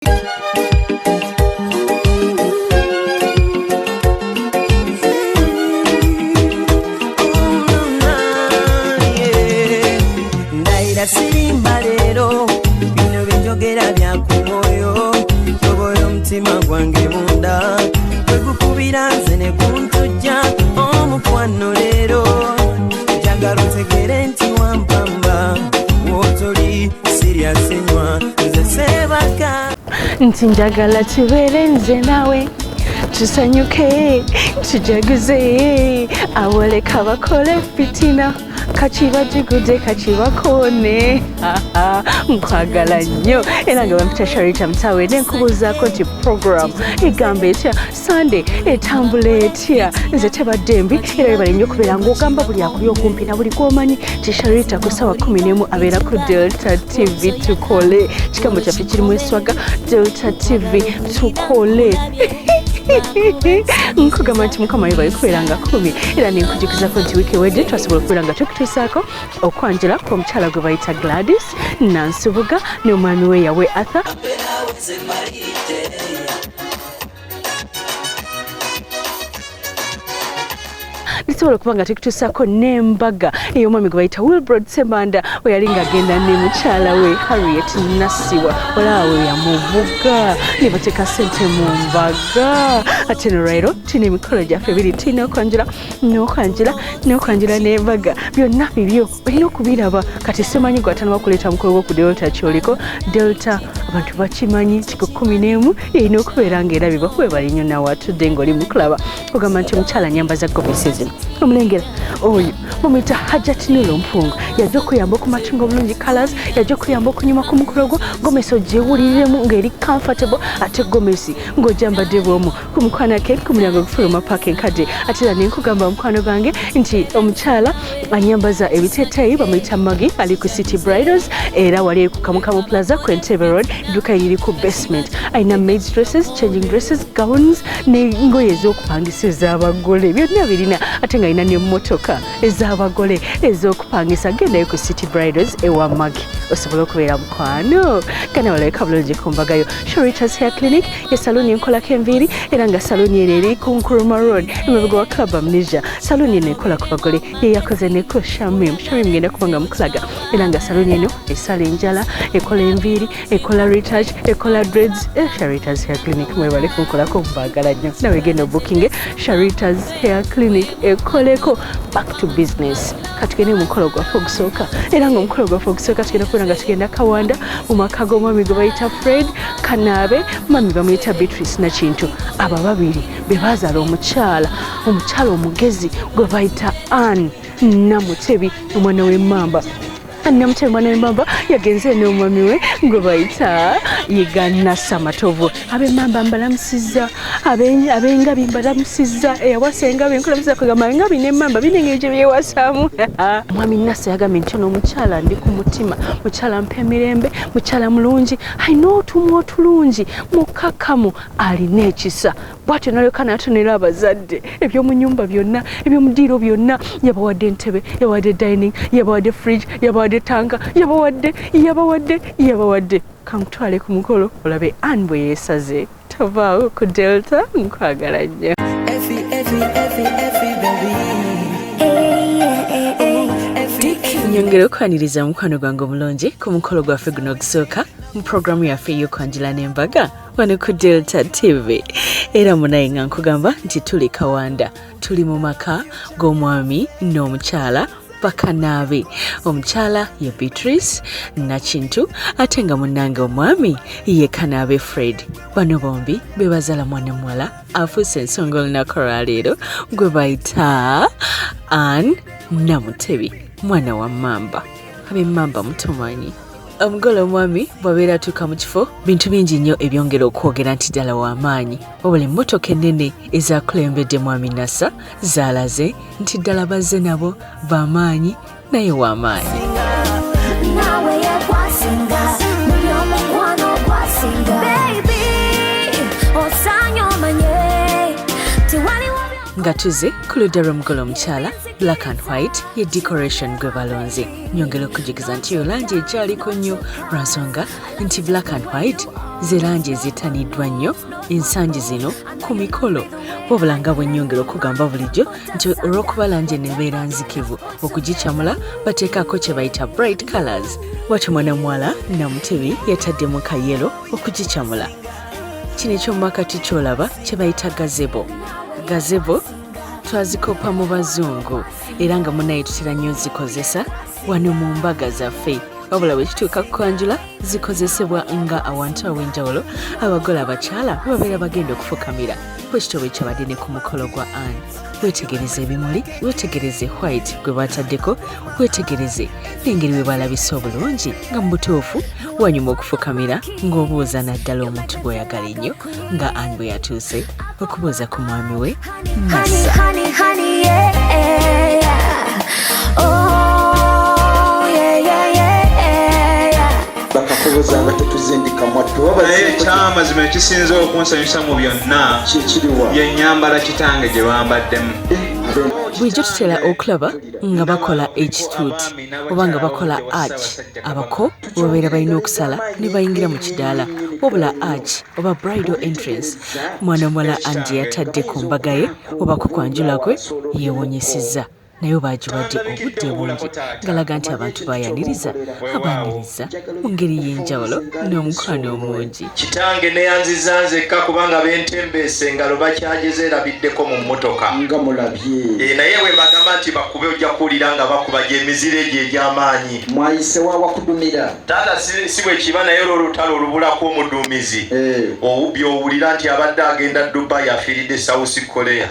Ndaira sirimba lero bino binjogera bya kumoyo toboyo mtima gwange bunda kwegukubira nze ne kuntujja omukwano lero njagala otegere nti wampamba wotoli serious enywa nze sebaka nti njagala tubeere nze nawe tusanyuke tujaguze awoleka bakole fitina kachibajigude kachibakone nkwagala nnyo era nga bampita Sharita Mtawe nenkubuuzaako nti program egamba etya Sunday etambula etya nze tebadde mbi era webale nnyo okubeera ng'ogamba buli akuli okumpi na buli gwomanyi ti Sharita ku ssaawa 11 abeera ku Delta TV tukole kigambo kyaffe kirimu eswaga Delta TV tukole nkugamba nti mukama yebali kubeera nga 10 era nenkujukizako nti wiiki ewedde twasobola okubeera nga tukituusaako okwanjula kw'omukyala gwe bayita Gladys Nansubuga n'omwami we yawe Arthur lisobola okuba nga tukutuusaako n'embaga ey'omwami gwe bayita Wilbrod Ssemanda we yali ng'agenda ne mukyala we Harriet Nassiwa olaba we yamuvuga ne bateeka ssente mu mbaga ate nolwairo tulina emikolo gyaffe ebiri tulina okwanjula n'embaga byonna bibyo olina okubiraba kati simanyi gwatana bakuleeta mukolo gwo ku Delta kyoliko Delta abantu bakimanyi tiku 11 erina okubeera ng'erabibwa webali nnyo nawe atudde ng'oli mukulaba ogamba nti omukyala nyambaza gomesi zino omulengera oyo bamuyita Hajjatinulo Mpungu yajja okuyamba okumatinga obulungi colors yajja okuyamba okunyuma ku mukolo gwo gomesi ogyewuliriremu ng'eri comfortable ate gomesi ng'ojambadde bw'omu ku mukwano ke ku mulyango gufuluma paaka enkadde ate era nenkugamba mukwano gwange nti omukyala anyambaza ebiteeteeyi bamuyita Magi ali ku City Bridals era wali ku Kamukamu Plaza ku Entebbe Road edduuka eriri ku basement alina maids dresses changing dresses gowns n'engoye ez'okupangisa ez'abagole byonna birina ate nga alina n'emmotoka ez'abagole ez'okupangisa gendayo ku City Bridals ewa Magi osobola okubeera mukwano gana walabika bulungi ku mbagayo Sharita's Hair Clinic ye saluni enkolako enviiri era nga saluni eno eri ku Nkuruma Road emabega wa Club Amnesia saluni eno ekola ku bagole ye yakoze ne ku Shamim ngenda kuba nga mukulaga era nga saluni eno esala enjala ekola enviiri ekola retouch ekola dreads Sharita's Hair Clinic mwebale kunkolako mbagala nnyo nawe genda booking Sharita's Hair Clinic ekoleko back to business katugende mukolo gwaffe ogusooka era nga omukolo gwaffe ogusooka tugenda kubona nga tugenda Kawanda mu maka g'omwami gwe bayita Fred Kanaabe mami bamuyita Beatrice Nakintu aba babiri be bazaala omukyala omugezi gwe bayita Anne Namutebi omwana w'emmamba Namutebi mwana w'emmamba yagenze n'omwami we gwe bayita Yegana Samatovu ab'emmamba mbalamusiza ab'engabi mbalamusiza eyawasa engabi nkulamusiza kugamba engabi n'emmamba binengeri gye byewasaamu mwami Nasa yagambye nti n'omukyala ndi ku mutima mukyala mpa emirembe mukyala mulungi alina otumu otulungi mukakamu alina ekisa bwatyo nalyoka n'atonera abazadde ebyomu nnyumba byonna ebyomudiiro byonna yabawadde entebe yabawadde dining yabawadde fridge yabawadde tanka yabawadde kamutwale ku mukolo olabe Anne bwe yeesaze tavaawo ku Delta nkwagala nnyo nyongera okwaniriza mukwano gwange omulungi ku mukolo gwaffe guno ogusooka mu programu yaffe ey'okwanjula n'embaga wano ku Delta TV era munaye nga nkugamba nti tuli Kawanda tuli mu maka g'omwami n'omukyala Bakanaabe omukyala ye Beatrice Nakintu ate nga munnange omwami ye Kanaabe Fred bano bombi be bazaala mwana muwala afuuse ensonga olunaku olwaleero gwe bayita Anne Namutebi mwana wa Mamba ab'emmamba mutumanyi omugole omwami bw'abeera atuuka mu kifo bintu bingi nnyo ebyongera okwogera nti ddala w'amaanyi wabula emmotoka ennene ezaakulembedde mwami Nasa zaalaze nti ddala bazze nabo b'amaanyi naye w'amaanyi nga tuze ku ludda lw'omugole omukyala black and white ye decoration gwe balonze. Nyongera okujugiza nti yo langi ekyaliko nnyo lwansonga nti black and white ze langi ezitaniddwa nnyo ensangi zino ku mikolo. Wabula nga bwe nnyongera okugamba bulijjo nti olw'okuba langi eneebeera nzikivu okugikyamula bateekako kye bayita bright colors. Bw'atyo mwana muwala Namutebi yataddemu kayero okugikyamula. Kino ekyomumakati ky'olaba kye bayita gazebo. Gazebo twazikopa mu bazungu era nga munaye tutera nnyo zikozesa wano mu mbaga zaffe. Wabula bwe kituuka ku Kwanjula zikozesebwa nga awantu aw'enjawulo abagole abakyala babeera bagenda okufukamira. Bwe kityo bwe kyabadde ne ku mukolo gwa Anne. Wetegereze ebimuli, wetegereze white gwe bataddeko, wetegereze n'engeri bwe balabise obulungi nga mu butuufu wanyuma okufukamira ng'obuuza naddala omuntu gw'oyagala ennyo nga Anne bwe yatuuse okubuuza ku mwami we Massa. Ekyamazima ekisinza okunsanyusa mu byonna y'ennyambala kitange gye bambaddemu. Bulijjo tutera okulaba nga bakola ekituuti oba nga bakola arch. Abako bwe babeera balina okusala ne bayingira mu kidaala. Wabula arch oba bridal entrance mwana muwala Anne yatadde ku mbaga ye oba ku Kwanjula kwe yeewonyesezza. Naye baagiwadde obudde bungi ngalaga nti abantu bayaniriza abaaniriza mu ngeri y'enjawulo n'omukwano omungi. Kitange neyanziza nzekka kubanga bentembeese engalo bakyageze erabiddeko mu mmotoka nga mulabye. Naye bwe mbagamba nti bakube ojja kuwulira nga bakuba gy'emizire gye egy'amaanyi. Mwayise wawakudumira taata si bwe kiba naye olw'olutalo olubulako omuduumizi obubbi owulira nti abadde agenda Dubai afiiridde South Korea.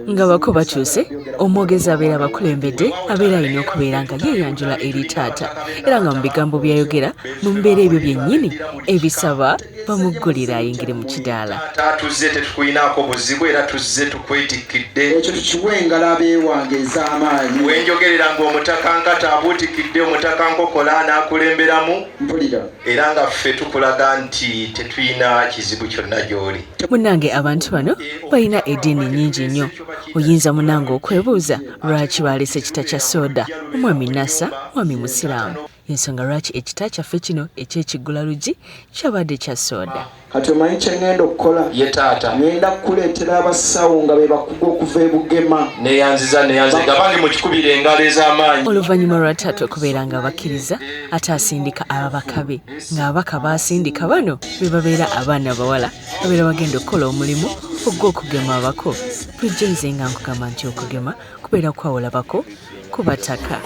Nga bako bakyuse omwogezi abeera abakulembedde abeera alina okubeera nga yeeyanjula eri taata era nga mu bigambo byayogera mu mbeera ebyo byennyini ebisaba bamuggulira ayingire mu kidaala. Tuzze tetukulinaako buzibu era tuzze tukwetikkidde. Ekyo tukiwe engalo abeewange ez'amaanyi. Wenjogerera ng'omutaka nkata abuutikidde omutaka nkokola n'akulemberamu mpulira era nga ffe tukulaga nti tetulina kizibu kyonna gy'oli. Munnange abantu bano balina eddiini nnyingi nnyo. Oyinza munnange okwebuuza lwaki baalese ekita kya soda omwami Nassa mwami musiraamu. Ensonga lwaki ekita kyaffe kino eky'ekiggula lugi kyabadde kya soda. Kati omanyi kye ŋŋenda okukola ye taata ŋŋenda kukuleetera abasawo nga be bakuga okuva e Bugema. Neyanziza nga bange mukikubira engalo ez'amaanyi. Oluvannyuma lwa taata okubeera nga bakkiriza ate asindika ababaka be ng'ababaka baasindika bano be babeera abaana bawala babeera bagenda okukola omulimu ogw'okugema abako. Bulijjo nze nga nkugamba nti okugema kubeera kwawula bako ku bataka.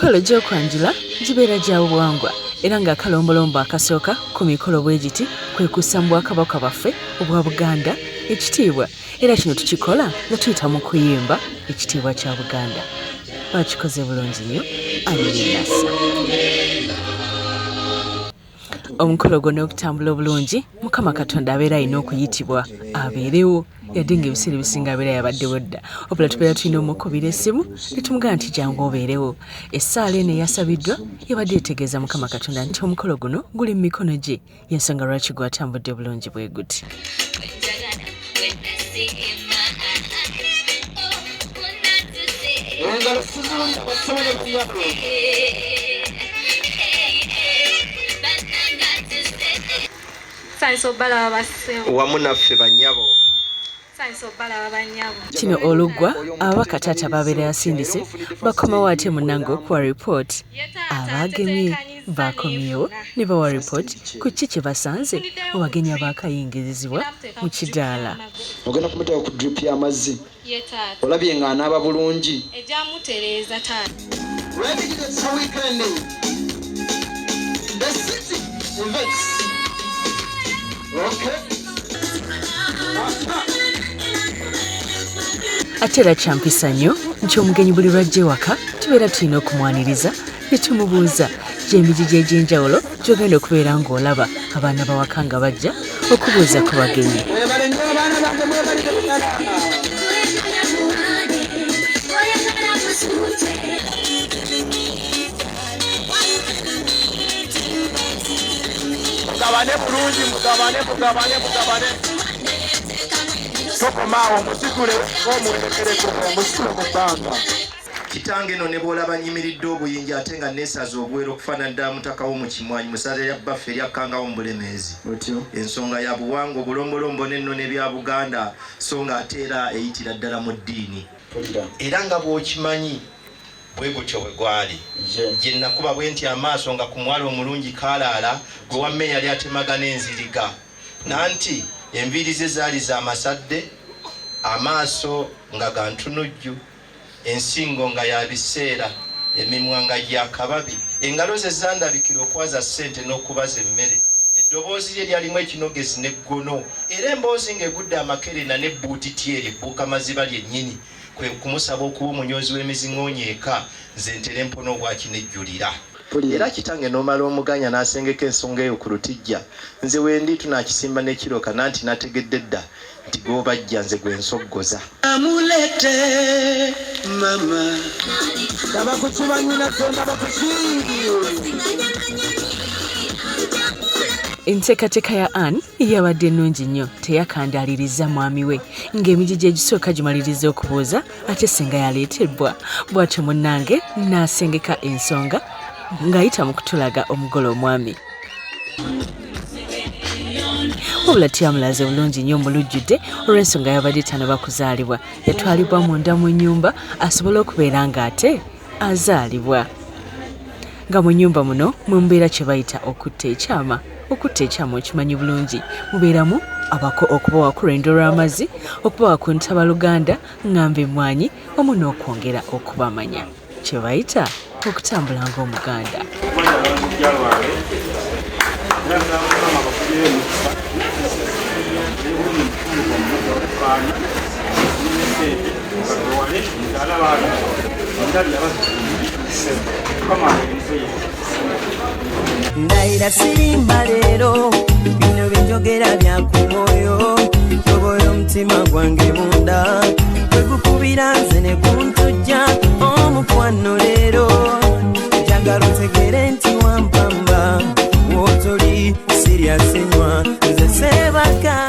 Emikolo gy'okwanjula gibeera gya buwangwa era ng'akalombolombo akasooka ku mikolo bwe giti kwe kussa mu Bwakabaka baffe obwa Buganda ekitiibwa. Era kino tukikola nga tuyita mu kuyimba ekitiibwa kya Buganda. Bakikoze bulungi nnyo Anne Nassa. Omukolo gwonna okutambula obulungi Mukama Katonda abeera alina okuyitibwa abeerewo yadde ng'ebiseera ebisinga abeera yabaddewo dda. Wabula tubeera tulina omukubira essimu ne tumugamba nti jangu obeerewo. Essaala eno eyasabiddwa yabadde yetegeeza Mukama Katonda nti omukolo guno guli mu mikono gye y'ensonga lwaki gwatambudde bulungi bwe guti. Wamu naffe bannyabo. Kino oluggwa ababaka taata babeera yasindise bakomawo ate munnange okuwa ripooti. Abagemye bakomyewo ne bawa ripooti ku ki kye basanze mu bagenyi abaakayingirizibwa mu kidaala. Ogenda kumuteeka ku drip y'amazzi olabye ng'anaaba bulungi. Ejjamutereeza taata. ate era kyampisa nnyo nti omugenyi buli lwajja ewaka tubeera tulina okumwaniriza ne tumubuuza gy'emigigi egy'enjawulo gy'ogenda okubeera ng'olaba abaana bawaka nga bajja okubuuza ku bagenyi. Mugabane bulungi, mugabane. Sokomaawo musigule omwerekereko omusitule mu bbanga. Kitange no ne bw'olaba nyimiridde obuyinja ate nga neesaza obwera okufaanana ddala mutaka wo mu kimwanyi musaza lya bbaffe eryakkangawo mu Bulemeezi. Ensonga ya buwangwa obulombolombo n'ennono ebya Buganda so nga ate era eyitira ddala mu ddiini. Era nga bw'okimanyi bwe gutyo bwe gwali. Gye nakuba bwe nti amaaso nga ku mwalo omulungi kaalaala gwe wamme yali atemagana enziriga. Nanti enviiri ze zaali za masadde, amaaso nga ga ntunujju, ensingo nga ya biseera, emimwa nga gya kababi, engalo ze zandabikira okwaza ssente n'okubaza emmere. Eddoboozi lye lyalimu ekinogezi n'eggono, era emboozi ng'egudde amakerena n'ebbuutiti eryo ebbuuka maziba lyennyini, kwe kumusaba okuba omunyozi w'emiziŋŋoonya eka nze ntere empona obwakinejjulira. Era kitange n'omala omuganya n'asengeka ensonga eyo ku lutijja, nze wendi tunakisimba n'ekiroka nanti nategedde dda nti gw'obajja nze gwe nsoggoza. Amulete mama abakukibannyina zonna bakukingi. Enteekateeka ya Anne yabadde ennungi nnyo, teyakandaaliriza mwami we ng'emigigi egisooka gimaliriza okubuuza ate senga yaleetebwa. Bw'atyo munnange n'asengeka ensonga ng'ayita mu kutulaga omugole omwami. Wabula tyamulaze bulungi nnyo mulujjudde olw'ensonga yabadde tanaba kuzaalibwa. Yatwalibwa munda mu nnyumba asobole okubeera ng'ate azaalibwa. Nga mu nnyumba muno mu mbeera kye bayita okutta ekyama. Okutta ekyama okimanyi bulungi, mubeeramu abako okuba wakulwendo lw'amazzi, okuba wakunta Luganda, ng'amba emmwanyi wamu n'okwongera okubamanya. Kye bayita okutambula ng'Omuganda. Ndayira sirimba leero bino byenjogera bya ku mwoyo, toboyo omutima gwange munda kwe gukubira nze ne guntujja omukwano leero njagala otegere nti wampamba wotoli sirya senywa nze seebaka.